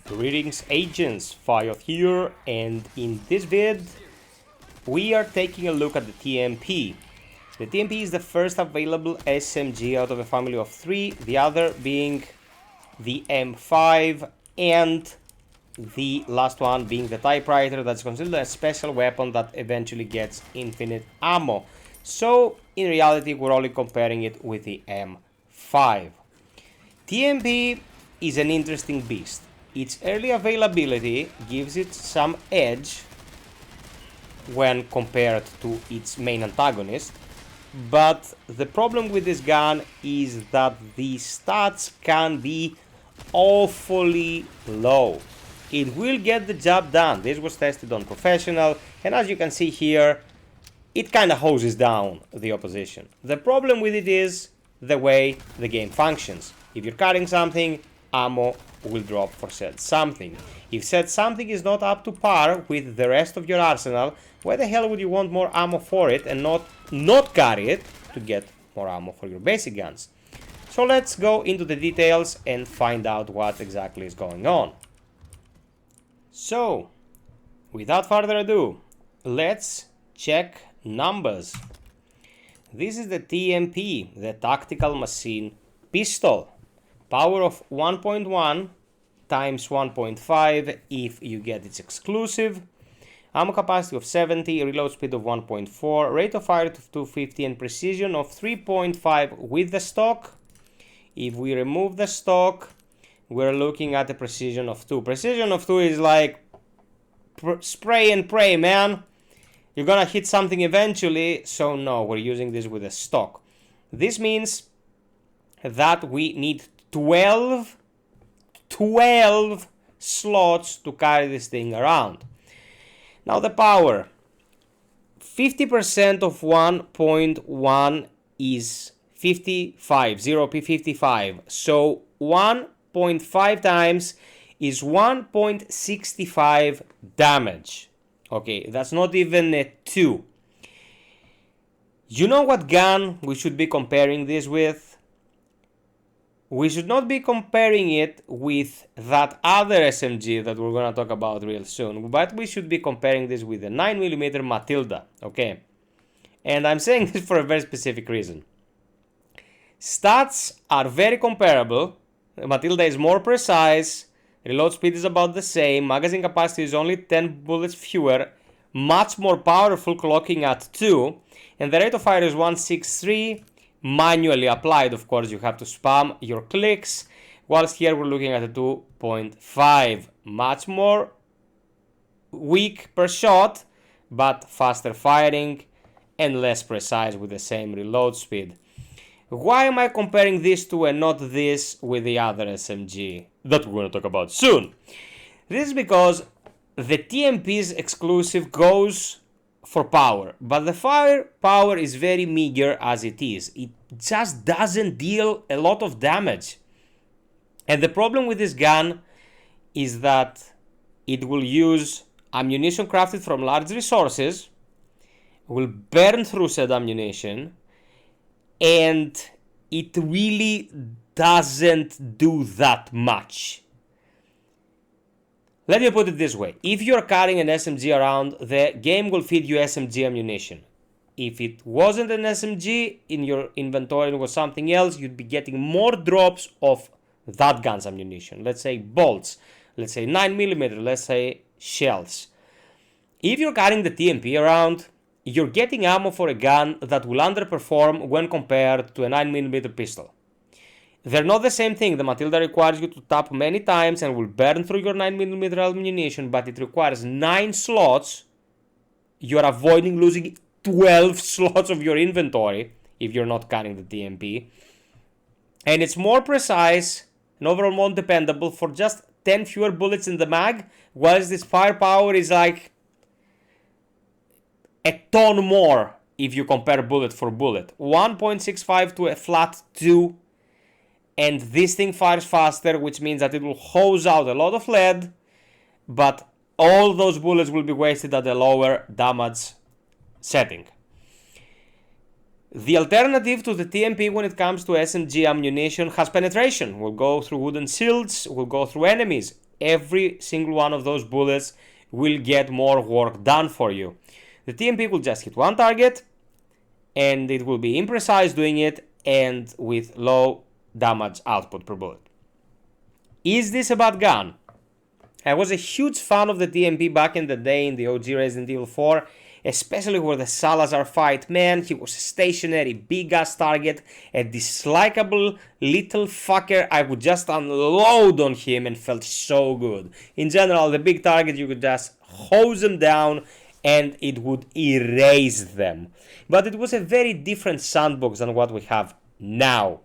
Greetings agents, FiOth here, and in this vid we are taking a look at the TMP. The TMP is the first available SMG out of a family of 3, the other being the M5 and the last one being the typewriter that's considered a special weapon that eventually gets infinite ammo. So in reality we're only comparing it with the M5. TMP is an interesting beast. Its early availability gives it some edge when compared to its main antagonist, but the problem with this gun is that the stats can be awfully low. It will get the job done. This was tested on professional, and as you can see here, it kind of hoses down the opposition. The problem with it is the way the game functions. If you're carrying something, ammo will drop for said something. If said something is not up to par with the rest of your arsenal, why the hell would you want more ammo for it and not carry it to get more ammo for your basic guns? So let's go into the details and find out what exactly is going on. So, without further ado, let's check numbers. This is the TMP, the Tactical Machine Pistol. Power of 1.1 times 1.5 if you get its exclusive. Ammo capacity of 70, reload speed of 1.4, rate of fire of 250 and precision of 3.5 with the stock. If we remove the stock, we're looking at a precision of 2. Precision of 2 is like spray and pray, man. You're gonna hit something eventually, so no, we're using this with a stock. This means that we need 12 slots to carry this thing around. Now the power, 50% of 1.1 is 55, 0p55, so 1.5 times is 1.65 damage. Okay, that's not even a 2. You know what gun we should be comparing this with? We should not be comparing it with that other SMG that we're gonna talk about real soon, but we should be comparing this with the 9mm Matilda, okay? And I'm saying this for a very specific reason. Stats are very comparable. Matilda is more precise, reload speed is about the same, magazine capacity is only 10 bullets fewer, much more powerful, clocking at 2, and the rate of fire is 163, manually applied, of course, you have to spam your clicks, whilst here we're looking at a 2.5, much more weak per shot, but faster firing and less precise with the same reload speed. Why am I comparing this to and not this with the other SMG that we're going to talk about soon? This is because the TMP's exclusive goes for power, but the firepower is very meager as it is. It just doesn't deal a lot of damage. And the problem with this gun is that it will use ammunition crafted from large resources, will burn through said ammunition, and it really doesn't do that much. Let me put it this way. If you're carrying an SMG around, the game will feed you SMG ammunition. If it wasn't an SMG in your inventory and it was something else, you'd be getting more drops of that gun's ammunition. Let's say bolts, let's say 9mm, let's say shells. If you're carrying the TMP around, you're getting ammo for a gun that will underperform when compared to a 9mm pistol. They're not the same thing. The Matilda requires you to tap many times and will burn through your 9mm ammunition, but it requires 9 slots. You're avoiding losing 12 slots of your inventory if you're not carrying the TMP. And it's more precise and overall more dependable for just 10 fewer bullets in the mag, whilst this firepower is like a ton more if you compare bullet for bullet. 1.65 to a flat 2. And this thing fires faster, which means that it will hose out a lot of lead, but all those bullets will be wasted at a lower damage setting. The alternative to the TMP when it comes to SMG ammunition has penetration. We'll go through wooden shields, we'll go through enemies. every single one of those bullets will get more work done for you. The TMP will just hit one target, and it will be imprecise doing it and with low damage output per bullet. Is this a bad gun? I was a huge fan of the TMP back in the day in the OG Resident Evil 4, especially for the Salazar fight. Man, he was a stationary, big-ass target, a dislikable little fucker. I would just unload on him and felt so good. In general, the big target, you could just hose them down and it would erase them. But it was a very different sandbox than what we have now.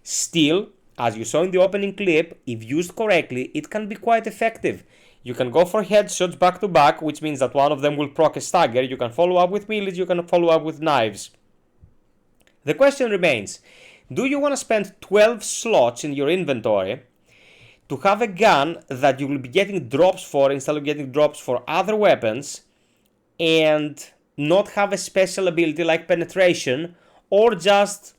Still, as you saw in the opening clip, if used correctly, it can be quite effective. You can go for headshots back to back, which means that one of them will proc a stagger. You can follow up with melees, you can follow up with knives. The question remains, do you want to spend 12 slots in your inventory to have a gun that you will be getting drops for instead of getting drops for other weapons and not have a special ability like penetration, or just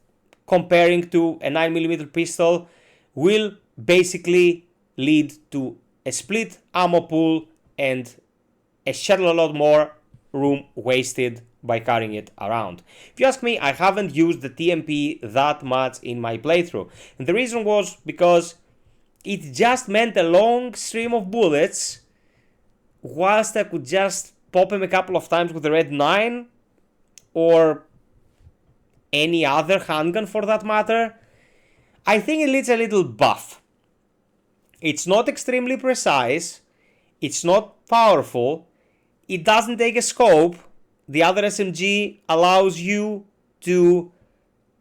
comparing to a 9mm pistol will basically lead to a split ammo pool and a shitload lot more room wasted by carrying it around. If you ask me, I haven't used the TMP that much in my playthrough. And the reason was because it just meant a long stream of bullets, whilst I could just pop him a couple of times with the Red 9 or any other handgun for that matter. I think it needs a little buff. It's not extremely precise, it's not powerful, it doesn't take a scope. The other SMG allows you to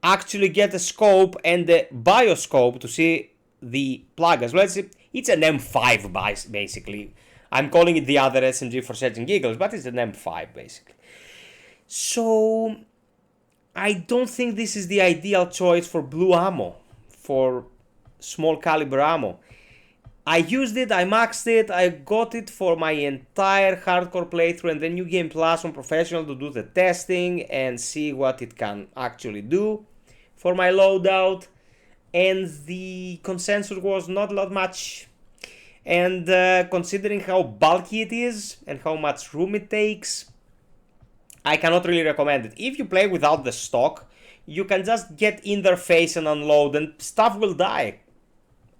actually get a scope and a bioscope to see the plug as well. It's an M5 basically. I'm calling it the other SMG for shits and giggles, but it's an M5 basically. So I don't think this is the ideal choice for blue ammo, for small caliber ammo. I used it, I maxed it, I got it for my entire hardcore playthrough and the New Game Plus on Professional to do the testing and see what it can actually do for my loadout. And the consensus was not a lot much. And considering how bulky it is and how much room it takes, I cannot really recommend it. If you play without the stock, you can just get in their face and unload and stuff will die.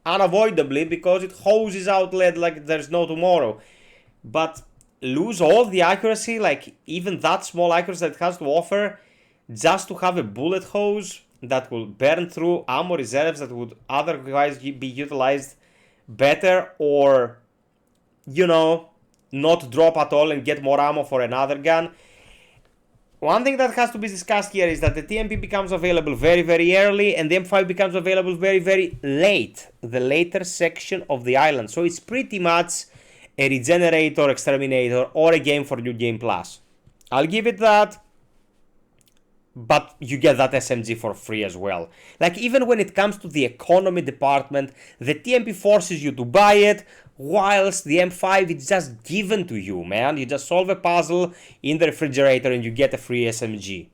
Unavoidably, because it hoses out lead like there's no tomorrow. But lose all the accuracy, like even that small accuracy that it has to offer, just to have a bullet hose that will burn through ammo reserves that would otherwise be utilized better, or, you know, not drop at all and get more ammo for another gun. One thing that has to be discussed here is that the TMP becomes available very, very early and the M5 becomes available very, very late, the later section of the island. So it's pretty much a Regenerator, Exterminator, or a game for New Game Plus. I'll give it that, but you get that SMG for free as well. Like, even when it comes to the economy department, the TMP forces you to buy it, whilst the M5 is just given to you, man. You just solve a puzzle in the refrigerator and you get a free SMG.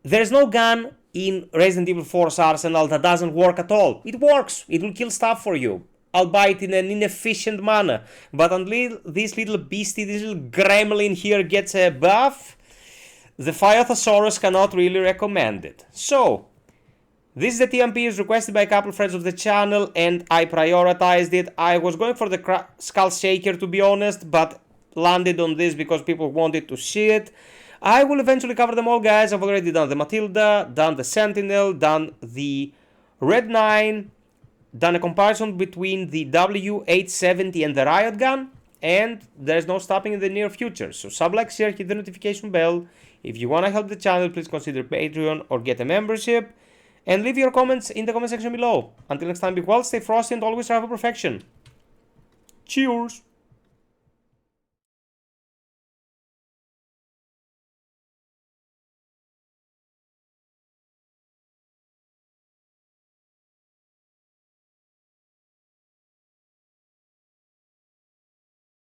There's no gun in Resident Evil 4's arsenal that doesn't work at all. It works. It will kill stuff for you, albeit in an inefficient manner. But until this little beastie, this little gremlin here gets a buff, the FiOth cannot really recommend it. So, this is the TMP, is requested by a couple friends of the channel and I prioritized it. I was going for the Skull Shaker, to be honest, but landed on this because people wanted to see it. I will eventually cover them all, guys. I've already done the Matilda, done the Sentinel, done the Red 9, done a comparison between the W870 and the Riot Gun, and there's no stopping in the near future. So sub, like, share, hit the notification bell. If you want to help the channel, please consider Patreon or get a membership. And leave your comments in the comment section below. Until next time, be well, stay frosty, and always strive for perfection. Cheers!